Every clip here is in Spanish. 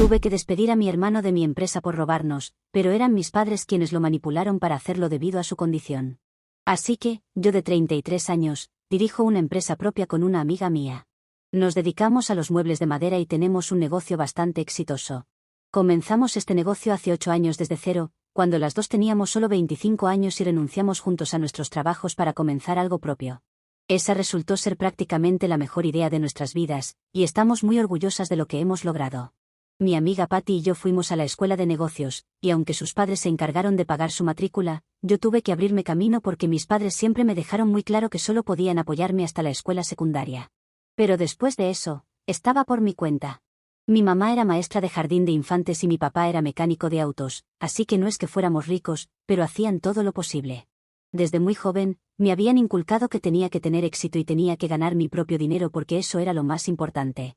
Tuve que despedir a mi hermano de mi empresa por robarnos, pero eran mis padres quienes lo manipularon para hacerlo debido a su condición. Así que, yo de 33 años, dirijo una empresa propia con una amiga mía. Nos dedicamos a los muebles de madera y tenemos un negocio bastante exitoso. Comenzamos este negocio hace 8 años desde cero, cuando las dos teníamos solo 25 años y renunciamos juntos a nuestros trabajos para comenzar algo propio. Esa resultó ser prácticamente la mejor idea de nuestras vidas, y estamos muy orgullosas de lo que hemos logrado. Mi amiga Patty y yo fuimos a la escuela de negocios, y aunque sus padres se encargaron de pagar su matrícula, yo tuve que abrirme camino porque mis padres siempre me dejaron muy claro que solo podían apoyarme hasta la escuela secundaria. Pero después de eso, estaba por mi cuenta. Mi mamá era maestra de jardín de infantes y mi papá era mecánico de autos, así que no es que fuéramos ricos, pero hacían todo lo posible. Desde muy joven, me habían inculcado que tenía que tener éxito y tenía que ganar mi propio dinero porque eso era lo más importante.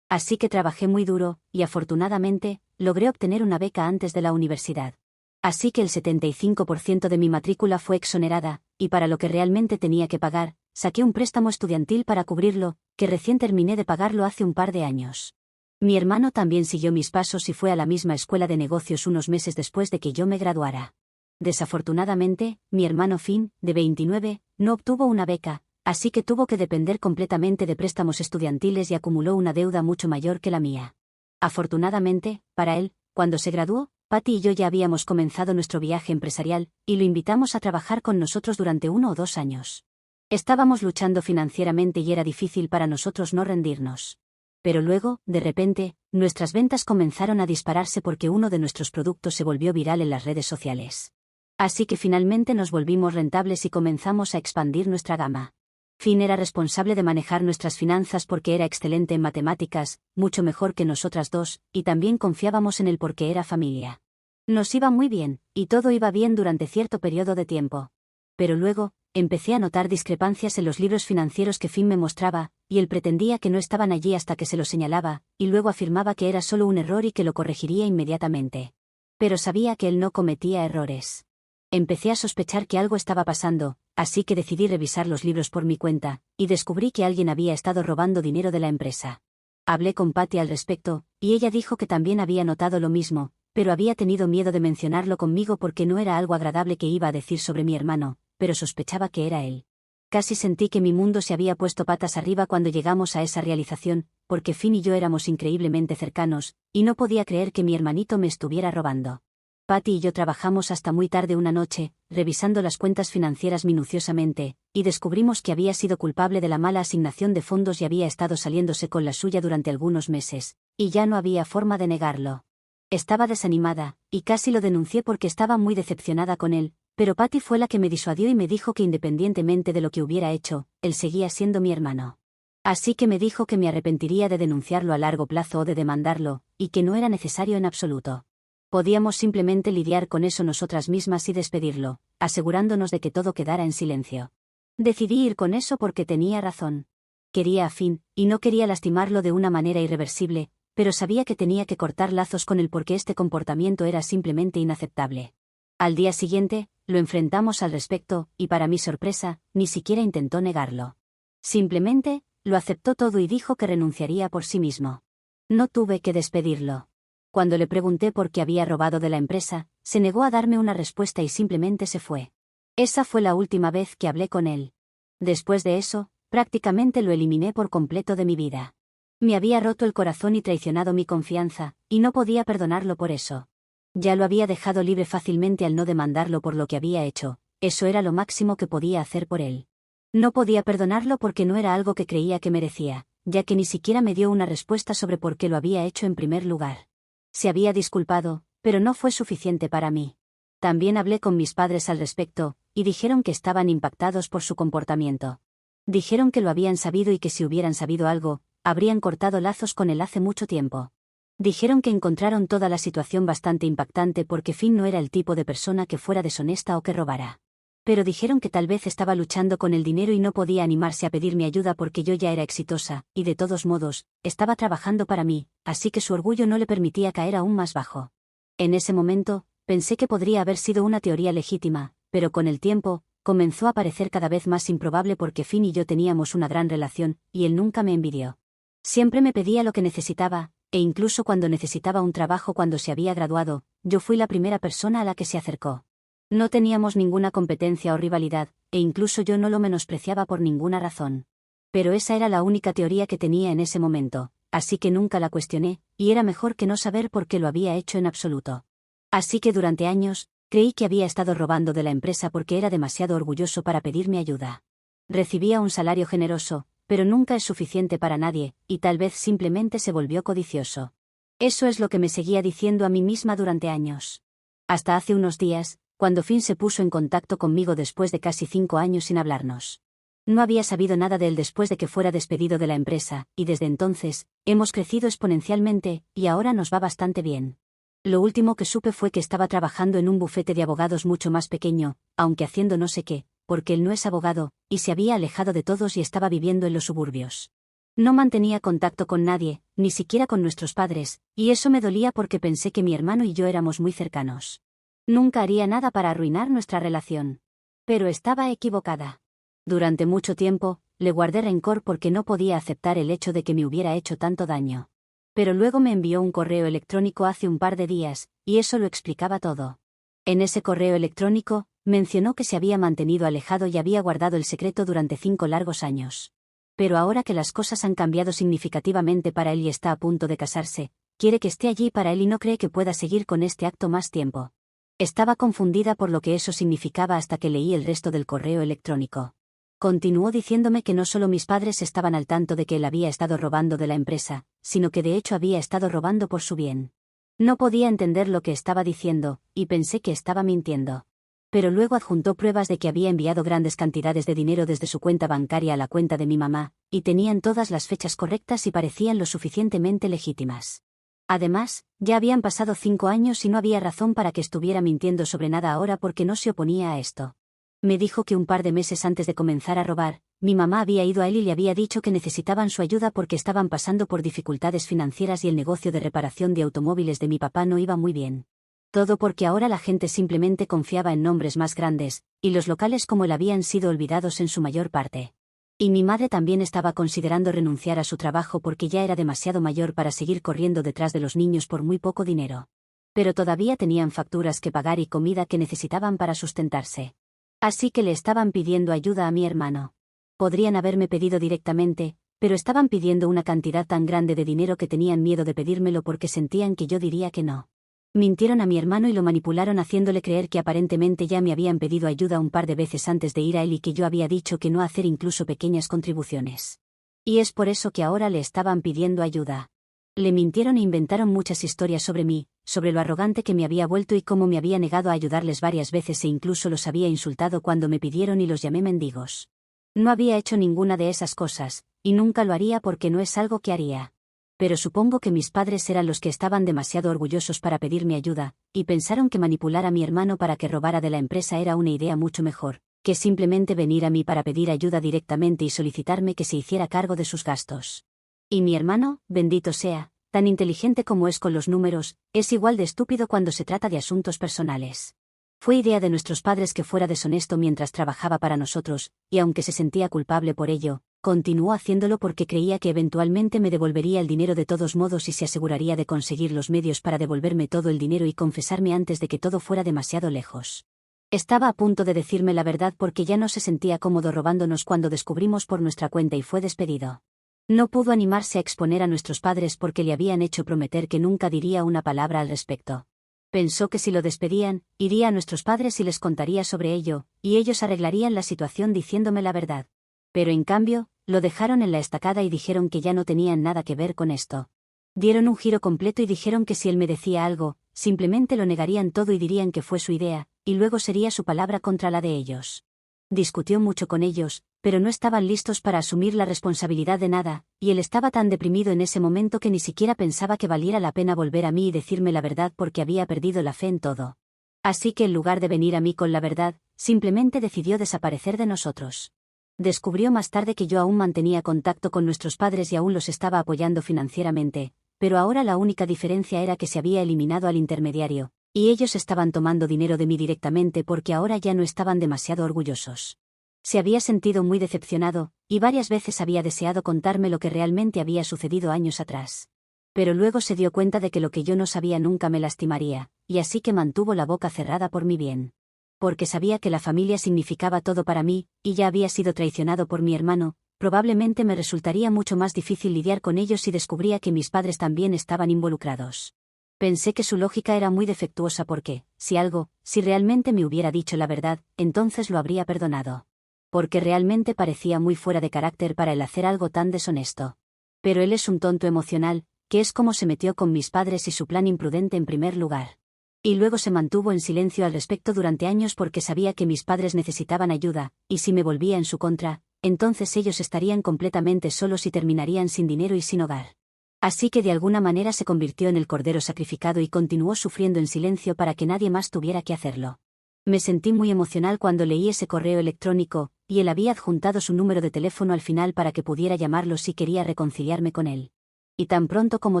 Así que trabajé muy duro, y afortunadamente, logré obtener una beca antes de la universidad. Así que el 75% de mi matrícula fue exonerada, y para lo que realmente tenía que pagar, saqué un préstamo estudiantil para cubrirlo, que recién terminé de pagarlo hace un par de años. Mi hermano también siguió mis pasos y fue a la misma escuela de negocios unos meses después de que yo me graduara. Desafortunadamente, mi hermano Finn, de 29, no obtuvo una beca, así que tuvo que depender completamente de préstamos estudiantiles y acumuló una deuda mucho mayor que la mía. Afortunadamente, para él, cuando se graduó, Patty y yo ya habíamos comenzado nuestro viaje empresarial, y lo invitamos a trabajar con nosotros durante 1 o 2 años. Estábamos luchando financieramente y era difícil para nosotros no rendirnos. Pero luego, de repente, nuestras ventas comenzaron a dispararse porque uno de nuestros productos se volvió viral en las redes sociales. Así que finalmente nos volvimos rentables y comenzamos a expandir nuestra gama. Finn era responsable de manejar nuestras finanzas porque era excelente en matemáticas, mucho mejor que nosotras dos, y también confiábamos en él porque era familia. Nos iba muy bien, y todo iba bien durante cierto periodo de tiempo. Pero luego, empecé a notar discrepancias en los libros financieros que Finn me mostraba, y él pretendía que no estaban allí hasta que se lo señalaba, y luego afirmaba que era solo un error y que lo corregiría inmediatamente. Pero sabía que él no cometía errores. Empecé a sospechar que algo estaba pasando, así que decidí revisar los libros por mi cuenta, y descubrí que alguien había estado robando dinero de la empresa. Hablé con Patty al respecto, y ella dijo que también había notado lo mismo, pero había tenido miedo de mencionarlo conmigo porque no era algo agradable que iba a decir sobre mi hermano, pero sospechaba que era él. Casi sentí que mi mundo se había puesto patas arriba cuando llegamos a esa realización, porque Finn y yo éramos increíblemente cercanos, y no podía creer que mi hermanito me estuviera robando. Patty y yo trabajamos hasta muy tarde una noche, revisando las cuentas financieras minuciosamente, y descubrimos que había sido culpable de la mala asignación de fondos y había estado saliéndose con la suya durante algunos meses, y ya no había forma de negarlo. Estaba desanimada, y casi lo denuncié porque estaba muy decepcionada con él, pero Patty fue la que me disuadió y me dijo que independientemente de lo que hubiera hecho, él seguía siendo mi hermano. Así que me dijo que me arrepentiría de denunciarlo a largo plazo o de demandarlo, y que no era necesario en absoluto. Podíamos simplemente lidiar con eso nosotras mismas y despedirlo, asegurándonos de que todo quedara en silencio. Decidí ir con eso porque tenía razón. Quería a Finn, y no quería lastimarlo de una manera irreversible, pero sabía que tenía que cortar lazos con él porque este comportamiento era simplemente inaceptable. Al día siguiente, lo enfrentamos al respecto, y para mi sorpresa, ni siquiera intentó negarlo. Simplemente, lo aceptó todo y dijo que renunciaría por sí mismo. No tuve que despedirlo. Cuando le pregunté por qué había robado de la empresa, se negó a darme una respuesta y simplemente se fue. Esa fue la última vez que hablé con él. Después de eso, prácticamente lo eliminé por completo de mi vida. Me había roto el corazón y traicionado mi confianza, y no podía perdonarlo por eso. Ya lo había dejado libre fácilmente al no demandarlo por lo que había hecho, eso era lo máximo que podía hacer por él. No podía perdonarlo porque no era algo que creía que merecía, ya que ni siquiera me dio una respuesta sobre por qué lo había hecho en primer lugar. Se había disculpado, pero no fue suficiente para mí. También hablé con mis padres al respecto, y dijeron que estaban impactados por su comportamiento. Dijeron que lo habían sabido y que si hubieran sabido algo, habrían cortado lazos con él hace mucho tiempo. Dijeron que encontraron toda la situación bastante impactante porque Finn no era el tipo de persona que fuera deshonesta o que robara. Pero dijeron que tal vez estaba luchando con el dinero y no podía animarse a pedirme ayuda porque yo ya era exitosa, y de todos modos, estaba trabajando para mí, así que su orgullo no le permitía caer aún más bajo. En ese momento, pensé que podría haber sido una teoría legítima, pero con el tiempo, comenzó a parecer cada vez más improbable porque Finn y yo teníamos una gran relación, y él nunca me envidió. Siempre me pedía lo que necesitaba, e incluso cuando necesitaba un trabajo cuando se había graduado, yo fui la primera persona a la que se acercó. No teníamos ninguna competencia o rivalidad, e incluso yo no lo menospreciaba por ninguna razón. Pero esa era la única teoría que tenía en ese momento, así que nunca la cuestioné, y era mejor que no saber por qué lo había hecho en absoluto. Así que durante años, creí que había estado robando de la empresa porque era demasiado orgulloso para pedirme ayuda. Recibía un salario generoso, pero nunca es suficiente para nadie, y tal vez simplemente se volvió codicioso. Eso es lo que me seguía diciendo a mí misma durante años. Hasta hace unos días, cuando Finn se puso en contacto conmigo después de casi 5 años sin hablarnos. No había sabido nada de él después de que fuera despedido de la empresa, y desde entonces, hemos crecido exponencialmente, y ahora nos va bastante bien. Lo último que supe fue que estaba trabajando en un bufete de abogados mucho más pequeño, aunque haciendo no sé qué, porque él no es abogado, y se había alejado de todos y estaba viviendo en los suburbios. No mantenía contacto con nadie, ni siquiera con nuestros padres, y eso me dolía porque pensé que mi hermano y yo éramos muy cercanos. Nunca haría nada para arruinar nuestra relación. Pero estaba equivocada. Durante mucho tiempo, le guardé rencor porque no podía aceptar el hecho de que me hubiera hecho tanto daño. Pero luego me envió un correo electrónico hace un par de días, y eso lo explicaba todo. En ese correo electrónico, mencionó que se había mantenido alejado y había guardado el secreto durante 5 largos años. Pero ahora que las cosas han cambiado significativamente para él y está a punto de casarse, quiere que esté allí para él y no cree que pueda seguir con este acto más tiempo. Estaba confundida por lo que eso significaba hasta que leí el resto del correo electrónico. Continuó diciéndome que no solo mis padres estaban al tanto de que él había estado robando de la empresa, sino que de hecho había estado robando por su bien. No podía entender lo que estaba diciendo, y pensé que estaba mintiendo. Pero luego adjuntó pruebas de que había enviado grandes cantidades de dinero desde su cuenta bancaria a la cuenta de mi mamá, y tenían todas las fechas correctas y parecían lo suficientemente legítimas. Además, ya habían pasado 5 años y no había razón para que estuviera mintiendo sobre nada ahora porque no se oponía a esto. Me dijo que un par de meses antes de comenzar a robar, mi mamá había ido a él y le había dicho que necesitaban su ayuda porque estaban pasando por dificultades financieras y el negocio de reparación de automóviles de mi papá no iba muy bien. Todo porque ahora la gente simplemente confiaba en nombres más grandes, y los locales como él habían sido olvidados en su mayor parte. Y mi madre también estaba considerando renunciar a su trabajo porque ya era demasiado mayor para seguir corriendo detrás de los niños por muy poco dinero. Pero todavía tenían facturas que pagar y comida que necesitaban para sustentarse. Así que le estaban pidiendo ayuda a mi hermano. Podrían haberme pedido directamente, pero estaban pidiendo una cantidad tan grande de dinero que tenían miedo de pedírmelo porque sentían que yo diría que no. Mintieron a mi hermano y lo manipularon haciéndole creer que aparentemente ya me habían pedido ayuda un par de veces antes de ir a él y que yo había dicho que no hacer incluso pequeñas contribuciones. Y es por eso que ahora le estaban pidiendo ayuda. Le mintieron e inventaron muchas historias sobre mí, sobre lo arrogante que me había vuelto y cómo me había negado a ayudarles varias veces e incluso los había insultado cuando me pidieron y los llamé mendigos. No había hecho ninguna de esas cosas, y nunca lo haría porque no es algo que haría. Pero supongo que mis padres eran los que estaban demasiado orgullosos para pedirme ayuda, y pensaron que manipular a mi hermano para que robara de la empresa era una idea mucho mejor, que simplemente venir a mí para pedir ayuda directamente y solicitarme que se hiciera cargo de sus gastos. Y mi hermano, bendito sea, tan inteligente como es con los números, es igual de estúpido cuando se trata de asuntos personales. Fue idea de nuestros padres que fuera deshonesto mientras trabajaba para nosotros, y aunque se sentía culpable por ello, continuó haciéndolo porque creía que eventualmente me devolvería el dinero de todos modos y se aseguraría de conseguir los medios para devolverme todo el dinero y confesarme antes de que todo fuera demasiado lejos. Estaba a punto de decirme la verdad porque ya no se sentía cómodo robándonos cuando descubrimos por nuestra cuenta y fue despedido. No pudo animarse a exponer a nuestros padres porque le habían hecho prometer que nunca diría una palabra al respecto. Pensó que si lo despedían, iría a nuestros padres y les contaría sobre ello, y ellos arreglarían la situación diciéndome la verdad. Pero en cambio, lo dejaron en la estacada y dijeron que ya no tenían nada que ver con esto. Dieron un giro completo y dijeron que si él me decía algo, simplemente lo negarían todo y dirían que fue su idea, y luego sería su palabra contra la de ellos. Discutió mucho con ellos, pero no estaban listos para asumir la responsabilidad de nada, y él estaba tan deprimido en ese momento que ni siquiera pensaba que valiera la pena volver a mí y decirme la verdad porque había perdido la fe en todo. Así que en lugar de venir a mí con la verdad, simplemente decidió desaparecer de nosotros. Descubrió más tarde que yo aún mantenía contacto con nuestros padres y aún los estaba apoyando financieramente, pero ahora la única diferencia era que se había eliminado al intermediario, y ellos estaban tomando dinero de mí directamente porque ahora ya no estaban demasiado orgullosos. Se había sentido muy decepcionado, y varias veces había deseado contarme lo que realmente había sucedido años atrás. Pero luego se dio cuenta de que lo que yo no sabía nunca me lastimaría, y así que mantuvo la boca cerrada por mi bien. Porque sabía que la familia significaba todo para mí, y ya había sido traicionado por mi hermano, probablemente me resultaría mucho más difícil lidiar con ellos si descubría que mis padres también estaban involucrados. Pensé que su lógica era muy defectuosa porque, si realmente me hubiera dicho la verdad, entonces lo habría perdonado. Porque realmente parecía muy fuera de carácter para él hacer algo tan deshonesto. Pero él es un tonto emocional, que es como se metió con mis padres y su plan imprudente en primer lugar. Y luego se mantuvo en silencio al respecto durante años porque sabía que mis padres necesitaban ayuda, y si me volvía en su contra, entonces ellos estarían completamente solos y terminarían sin dinero y sin hogar. Así que de alguna manera se convirtió en el cordero sacrificado y continuó sufriendo en silencio para que nadie más tuviera que hacerlo. Me sentí muy emocional cuando leí ese correo electrónico, y él había adjuntado su número de teléfono al final para que pudiera llamarlo si quería reconciliarme con él. Y tan pronto como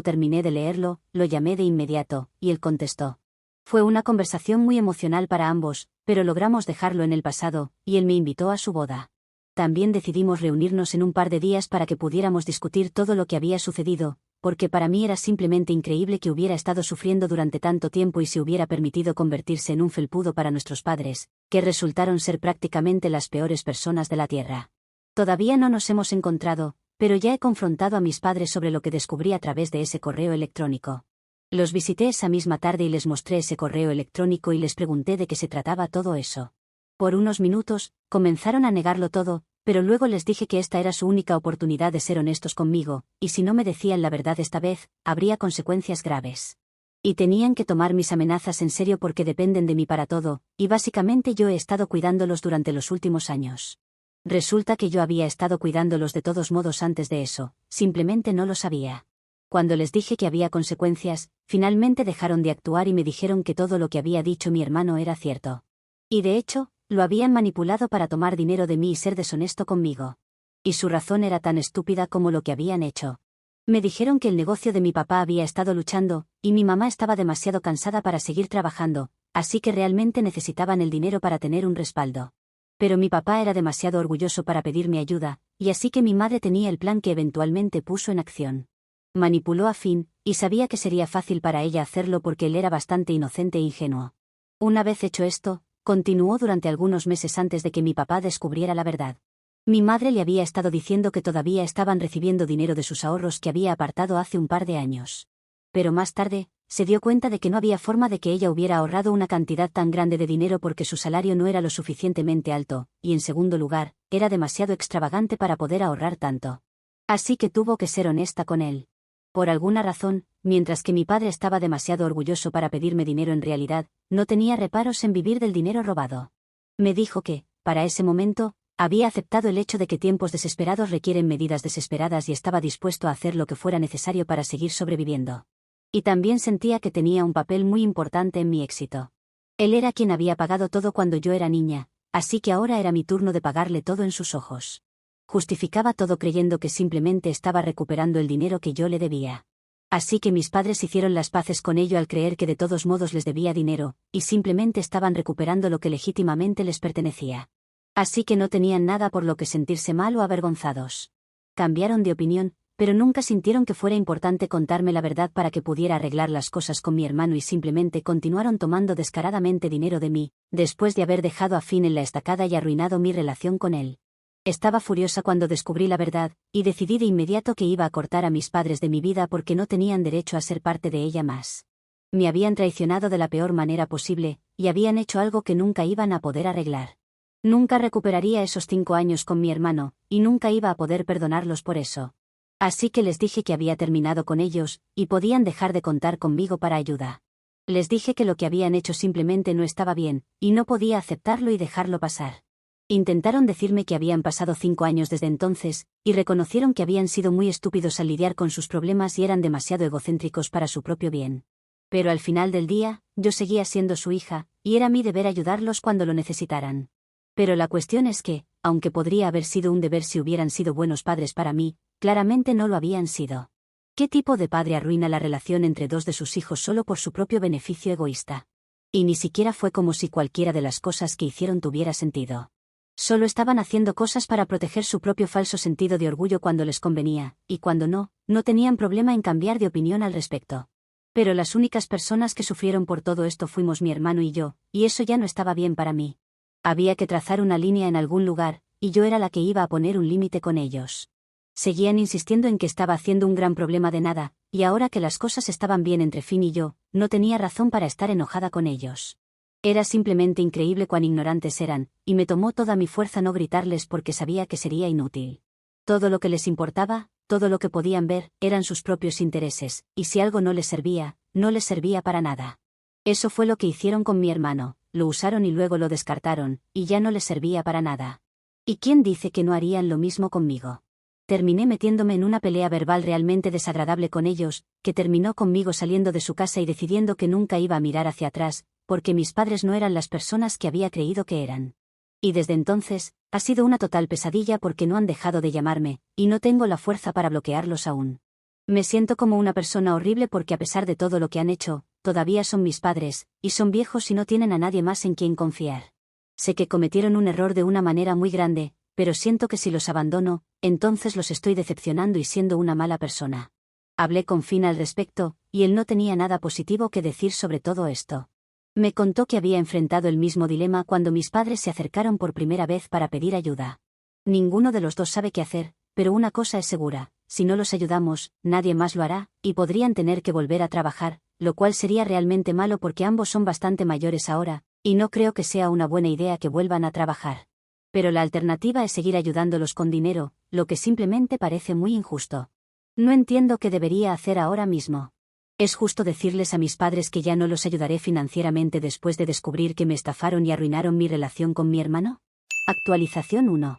terminé de leerlo, lo llamé de inmediato, y él contestó. Fue una conversación muy emocional para ambos, pero logramos dejarlo en el pasado, y él me invitó a su boda. También decidimos reunirnos en un par de días para que pudiéramos discutir todo lo que había sucedido, porque para mí era simplemente increíble que hubiera estado sufriendo durante tanto tiempo y se hubiera permitido convertirse en un felpudo para nuestros padres, que resultaron ser prácticamente las peores personas de la tierra. Todavía no nos hemos encontrado, pero ya he confrontado a mis padres sobre lo que descubrí a través de ese correo electrónico. Los visité esa misma tarde y les mostré ese correo electrónico y les pregunté de qué se trataba todo eso. Por unos minutos, comenzaron a negarlo todo, pero luego les dije que esta era su única oportunidad de ser honestos conmigo, y si no me decían la verdad esta vez, habría consecuencias graves. Y tenían que tomar mis amenazas en serio porque dependen de mí para todo, y básicamente yo he estado cuidándolos durante los últimos años. Resulta que yo había estado cuidándolos de todos modos antes de eso, simplemente no lo sabía. Cuando les dije que había consecuencias, finalmente dejaron de actuar y me dijeron que todo lo que había dicho mi hermano era cierto. Y de hecho, lo habían manipulado para tomar dinero de mí y ser deshonesto conmigo. Y su razón era tan estúpida como lo que habían hecho. Me dijeron que el negocio de mi papá había estado luchando, y mi mamá estaba demasiado cansada para seguir trabajando, así que realmente necesitaban el dinero para tener un respaldo. Pero mi papá era demasiado orgulloso para pedirme ayuda, y así que mi madre tenía el plan que eventualmente puso en acción. Manipuló a Finn, y sabía que sería fácil para ella hacerlo porque él era bastante inocente e ingenuo. Una vez hecho esto, continuó durante algunos meses antes de que mi papá descubriera la verdad. Mi madre le había estado diciendo que todavía estaban recibiendo dinero de sus ahorros que había apartado hace un par de años. Pero más tarde, se dio cuenta de que no había forma de que ella hubiera ahorrado una cantidad tan grande de dinero porque su salario no era lo suficientemente alto, y en segundo lugar, era demasiado extravagante para poder ahorrar tanto. Así que tuvo que ser honesta con él. Por alguna razón, mientras que mi padre estaba demasiado orgulloso para pedirme dinero en realidad, no tenía reparos en vivir del dinero robado. Me dijo que, para ese momento, había aceptado el hecho de que tiempos desesperados requieren medidas desesperadas y estaba dispuesto a hacer lo que fuera necesario para seguir sobreviviendo. Y también sentía que tenía un papel muy importante en mi éxito. Él era quien había pagado todo cuando yo era niña, así que ahora era mi turno de pagarle todo en sus ojos. Justificaba todo creyendo que simplemente estaba recuperando el dinero que yo le debía. Así que mis padres hicieron las paces con ello al creer que de todos modos les debía dinero, y simplemente estaban recuperando lo que legítimamente les pertenecía. Así que no tenían nada por lo que sentirse mal o avergonzados. Cambiaron de opinión, pero nunca sintieron que fuera importante contarme la verdad para que pudiera arreglar las cosas con mi hermano y simplemente continuaron tomando descaradamente dinero de mí, después de haber dejado a Finn en la estacada y arruinado mi relación con él. Estaba furiosa cuando descubrí la verdad, y decidí de inmediato que iba a cortar a mis padres de mi vida porque no tenían derecho a ser parte de ella más. Me habían traicionado de la peor manera posible, y habían hecho algo que nunca iban a poder arreglar. Nunca recuperaría esos 5 años con mi hermano, y nunca iba a poder perdonarlos por eso. Así que les dije que había terminado con ellos, y podían dejar de contar conmigo para ayuda. Les dije que lo que habían hecho simplemente no estaba bien, y no podía aceptarlo y dejarlo pasar. Intentaron decirme que habían pasado 5 años desde entonces, y reconocieron que habían sido muy estúpidos al lidiar con sus problemas y eran demasiado egocéntricos para su propio bien. Pero al final del día, yo seguía siendo su hija, y era mi deber ayudarlos cuando lo necesitaran. Pero la cuestión es que, aunque podría haber sido un deber si hubieran sido buenos padres para mí, claramente no lo habían sido. ¿Qué tipo de padre arruina la relación entre dos de sus hijos solo por su propio beneficio egoísta? Y ni siquiera fue como si cualquiera de las cosas que hicieron tuviera sentido. Solo estaban haciendo cosas para proteger su propio falso sentido de orgullo cuando les convenía, y cuando no, no tenían problema en cambiar de opinión al respecto. Pero las únicas personas que sufrieron por todo esto fuimos mi hermano y yo, y eso ya no estaba bien para mí. Había que trazar una línea en algún lugar, y yo era la que iba a poner un límite con ellos. Seguían insistiendo en que estaba haciendo un gran problema de nada, y ahora que las cosas estaban bien entre Finn y yo, no tenía razón para estar enojada con ellos. Era simplemente increíble cuán ignorantes eran, y me tomó toda mi fuerza no gritarles porque sabía que sería inútil. Todo lo que les importaba, todo lo que podían ver, eran sus propios intereses, y si algo no les servía, no les servía para nada. Eso fue lo que hicieron con mi hermano, lo usaron y luego lo descartaron, y ya no les servía para nada. ¿Y quién dice que no harían lo mismo conmigo? Terminé metiéndome en una pelea verbal realmente desagradable con ellos, que terminó conmigo saliendo de su casa y decidiendo que nunca iba a mirar hacia atrás, porque mis padres no eran las personas que había creído que eran. Y desde entonces, ha sido una total pesadilla porque no han dejado de llamarme, y no tengo la fuerza para bloquearlos aún. Me siento como una persona horrible porque a pesar de todo lo que han hecho, todavía son mis padres, y son viejos y no tienen a nadie más en quien confiar. Sé que cometieron un error de una manera muy grande, pero siento que si los abandono, entonces los estoy decepcionando y siendo una mala persona. Hablé con Finn al respecto, y él no tenía nada positivo que decir sobre todo esto. Me contó que había enfrentado el mismo dilema cuando mis padres se acercaron por primera vez para pedir ayuda. Ninguno de los dos sabe qué hacer, pero una cosa es segura, si no los ayudamos, nadie más lo hará, y podrían tener que volver a trabajar, lo cual sería realmente malo porque ambos son bastante mayores ahora, y no creo que sea una buena idea que vuelvan a trabajar. Pero la alternativa es seguir ayudándolos con dinero, lo que simplemente parece muy injusto. No entiendo qué debería hacer ahora mismo. ¿Es justo decirles a mis padres que ya no los ayudaré financieramente después de descubrir que me estafaron y arruinaron mi relación con mi hermano? Actualización 1.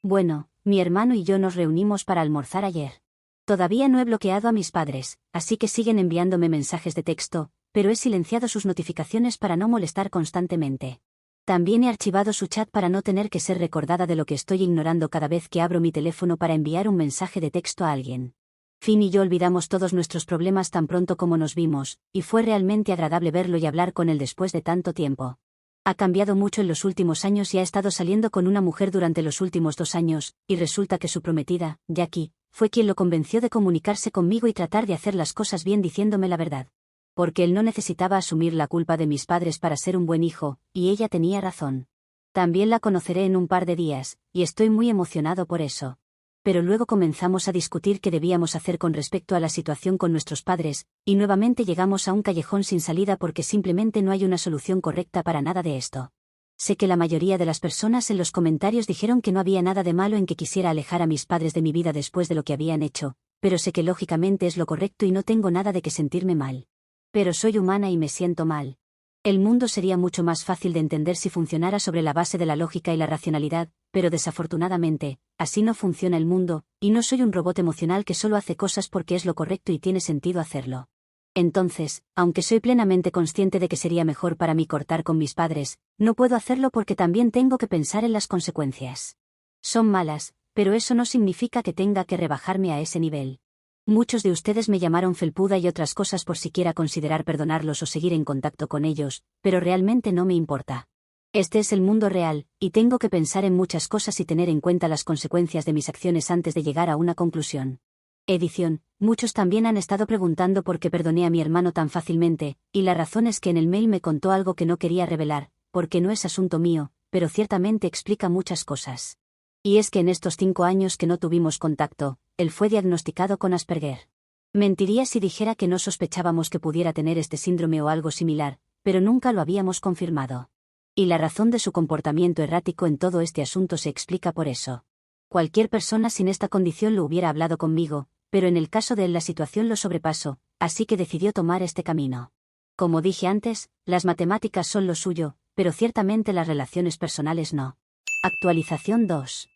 Bueno, mi hermano y yo nos reunimos para almorzar ayer. Todavía no he bloqueado a mis padres, así que siguen enviándome mensajes de texto, pero he silenciado sus notificaciones para no molestar constantemente. También he archivado su chat para no tener que ser recordada de lo que estoy ignorando cada vez que abro mi teléfono para enviar un mensaje de texto a alguien. Finn y yo olvidamos todos nuestros problemas tan pronto como nos vimos, y fue realmente agradable verlo y hablar con él después de tanto tiempo. Ha cambiado mucho en los últimos años y ha estado saliendo con una mujer durante los últimos 2 años, y resulta que su prometida, Jackie, fue quien lo convenció de comunicarse conmigo y tratar de hacer las cosas bien diciéndome la verdad. Porque él no necesitaba asumir la culpa de mis padres para ser un buen hijo, y ella tenía razón. También la conoceré en un par de días, y estoy muy emocionado por eso. Pero luego comenzamos a discutir qué debíamos hacer con respecto a la situación con nuestros padres, y nuevamente llegamos a un callejón sin salida porque simplemente no hay una solución correcta para nada de esto. Sé que la mayoría de las personas en los comentarios dijeron que no había nada de malo en que quisiera alejar a mis padres de mi vida después de lo que habían hecho, pero sé que lógicamente es lo correcto y no tengo nada de que sentirme mal. Pero soy humana y me siento mal. El mundo sería mucho más fácil de entender si funcionara sobre la base de la lógica y la racionalidad, pero desafortunadamente, así no funciona el mundo, y no soy un robot emocional que solo hace cosas porque es lo correcto y tiene sentido hacerlo. Entonces, aunque soy plenamente consciente de que sería mejor para mí cortar con mis padres, no puedo hacerlo porque también tengo que pensar en las consecuencias. Son malas, pero eso no significa que tenga que rebajarme a ese nivel. Muchos de ustedes me llamaron felpuda y otras cosas por siquiera considerar perdonarlos o seguir en contacto con ellos, pero realmente no me importa. Este es el mundo real, y tengo que pensar en muchas cosas y tener en cuenta las consecuencias de mis acciones antes de llegar a una conclusión. Edición. Muchos también han estado preguntando por qué perdoné a mi hermano tan fácilmente, y la razón es que en el mail me contó algo que no quería revelar, porque no es asunto mío, pero ciertamente explica muchas cosas. Y es que en estos 5 años que no tuvimos contacto, él fue diagnosticado con Asperger. Mentiría si dijera que no sospechábamos que pudiera tener este síndrome o algo similar, pero nunca lo habíamos confirmado. Y la razón de su comportamiento errático en todo este asunto se explica por eso. Cualquier persona sin esta condición lo hubiera hablado conmigo, pero en el caso de él la situación lo sobrepasó, así que decidió tomar este camino. Como dije antes, las matemáticas son lo suyo, pero ciertamente las relaciones personales no. Actualización 2.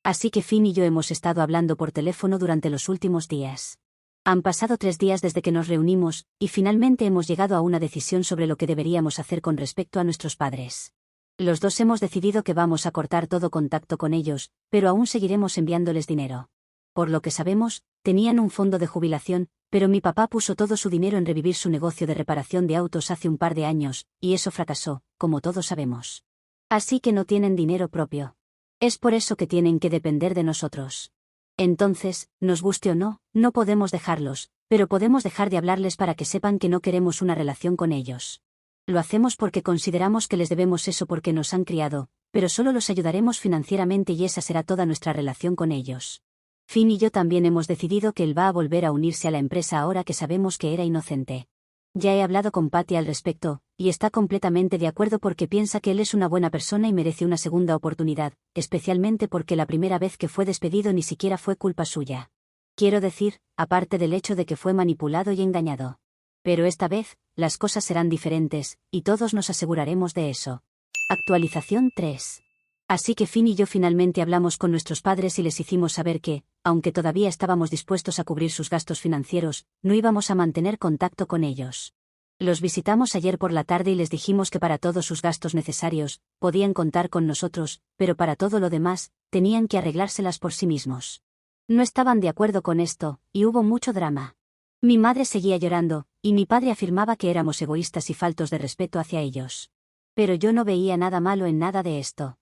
Así que Finn y yo hemos estado hablando por teléfono durante los últimos días. Han pasado 3 días desde que nos reunimos, y finalmente hemos llegado a una decisión sobre lo que deberíamos hacer con respecto a nuestros padres. Los dos hemos decidido que vamos a cortar todo contacto con ellos, pero aún seguiremos enviándoles dinero. Por lo que sabemos, tenían un fondo de jubilación, pero mi papá puso todo su dinero en revivir su negocio de reparación de autos hace un par de años, y eso fracasó, como todos sabemos. Así que no tienen dinero propio. Es por eso que tienen que depender de nosotros. Entonces, nos guste o no, no podemos dejarlos, pero podemos dejar de hablarles para que sepan que no queremos una relación con ellos. Lo hacemos porque consideramos que les debemos eso porque nos han criado, pero solo los ayudaremos financieramente y esa será toda nuestra relación con ellos. Finn y yo también hemos decidido que él va a volver a unirse a la empresa ahora que sabemos que era inocente. Ya he hablado con Patty al respecto, y está completamente de acuerdo porque piensa que él es una buena persona y merece una segunda oportunidad, especialmente porque la primera vez que fue despedido ni siquiera fue culpa suya. Quiero decir, aparte del hecho de que fue manipulado y engañado. Pero esta vez, las cosas serán diferentes, y todos nos aseguraremos de eso. Actualización 3. Así que Finn y yo finalmente hablamos con nuestros padres y les hicimos saber que, aunque todavía estábamos dispuestos a cubrir sus gastos financieros, no íbamos a mantener contacto con ellos. Los visitamos ayer por la tarde y les dijimos que para todos sus gastos necesarios, podían contar con nosotros, pero para todo lo demás, tenían que arreglárselas por sí mismos. No estaban de acuerdo con esto, y hubo mucho drama. Mi madre seguía llorando, y mi padre afirmaba que éramos egoístas y faltos de respeto hacia ellos. Pero yo no veía nada malo en nada de esto.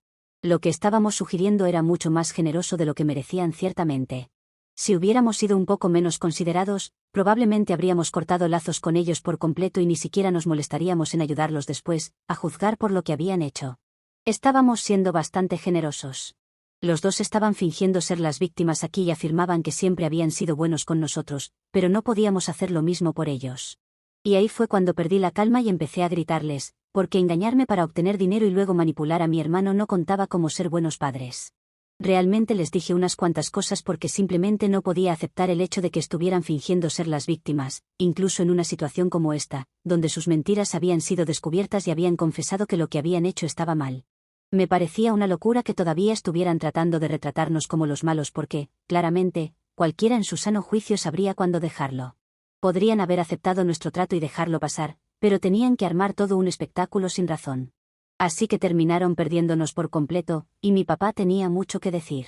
Lo que estábamos sugiriendo era mucho más generoso de lo que merecían ciertamente. Si hubiéramos sido un poco menos considerados, probablemente habríamos cortado lazos con ellos por completo y ni siquiera nos molestaríamos en ayudarlos después, a juzgar por lo que habían hecho. Estábamos siendo bastante generosos. Los dos estaban fingiendo ser las víctimas aquí y afirmaban que siempre habían sido buenos con nosotros, pero no podíamos hacer lo mismo por ellos. Y ahí fue cuando perdí la calma y empecé a gritarles, porque engañarme para obtener dinero y luego manipular a mi hermano no contaba como ser buenos padres. Realmente les dije unas cuantas cosas porque simplemente no podía aceptar el hecho de que estuvieran fingiendo ser las víctimas, incluso en una situación como esta, donde sus mentiras habían sido descubiertas y habían confesado que lo que habían hecho estaba mal. Me parecía una locura que todavía estuvieran tratando de retratarnos como los malos porque, claramente, cualquiera en su sano juicio sabría cuándo dejarlo. Podrían haber aceptado nuestro trato y dejarlo pasar, pero tenían que armar todo un espectáculo sin razón. Así que terminaron perdiéndonos por completo, y mi papá tenía mucho que decir.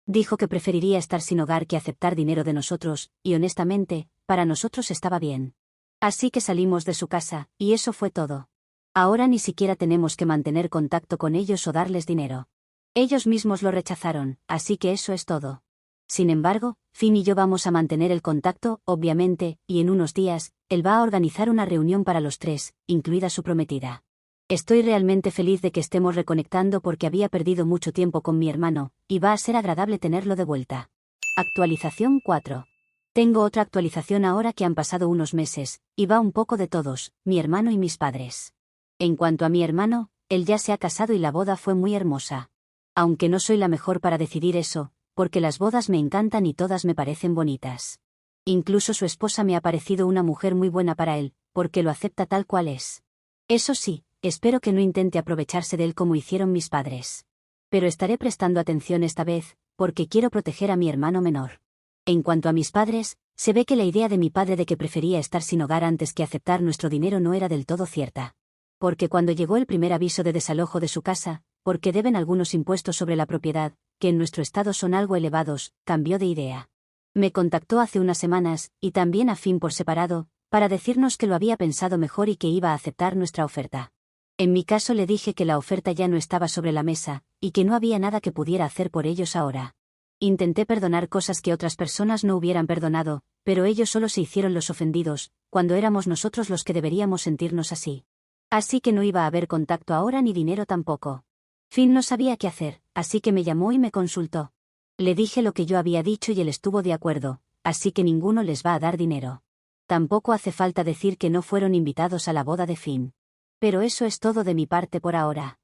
Dijo que preferiría estar sin hogar que aceptar dinero de nosotros, y honestamente, para nosotros estaba bien. Así que salimos de su casa, y eso fue todo. Ahora ni siquiera tenemos que mantener contacto con ellos o darles dinero. Ellos mismos lo rechazaron, así que eso es todo. Sin embargo, Finn y yo vamos a mantener el contacto, obviamente, y en unos días, él va a organizar una reunión para los tres, incluida su prometida. Estoy realmente feliz de que estemos reconectando porque había perdido mucho tiempo con mi hermano, y va a ser agradable tenerlo de vuelta. Actualización 4. Tengo otra actualización ahora que han pasado unos meses, y va un poco de todos, mi hermano y mis padres. En cuanto a mi hermano, él ya se ha casado y la boda fue muy hermosa. Aunque no soy la mejor para decidir eso, porque las bodas me encantan y todas me parecen bonitas. Incluso su esposa me ha parecido una mujer muy buena para él, porque lo acepta tal cual es. Eso sí, espero que no intente aprovecharse de él como hicieron mis padres. Pero estaré prestando atención esta vez, porque quiero proteger a mi hermano menor. En cuanto a mis padres, se ve que la idea de mi padre de que prefería estar sin hogar antes que aceptar nuestro dinero no era del todo cierta. Porque cuando llegó el primer aviso de desalojo de su casa, porque deben algunos impuestos sobre la propiedad, que en nuestro estado son algo elevados, cambió de idea. Me contactó hace unas semanas, y también a Finn por separado, para decirnos que lo había pensado mejor y que iba a aceptar nuestra oferta. En mi caso le dije que la oferta ya no estaba sobre la mesa, y que no había nada que pudiera hacer por ellos ahora. Intenté perdonar cosas que otras personas no hubieran perdonado, pero ellos solo se hicieron los ofendidos, cuando éramos nosotros los que deberíamos sentirnos así. Así que no iba a haber contacto ahora ni dinero tampoco. Finn no sabía qué hacer, así que me llamó y me consultó. Le dije lo que yo había dicho y él estuvo de acuerdo, así que ninguno les va a dar dinero. Tampoco hace falta decir que no fueron invitados a la boda de Finn. Pero eso es todo de mi parte por ahora.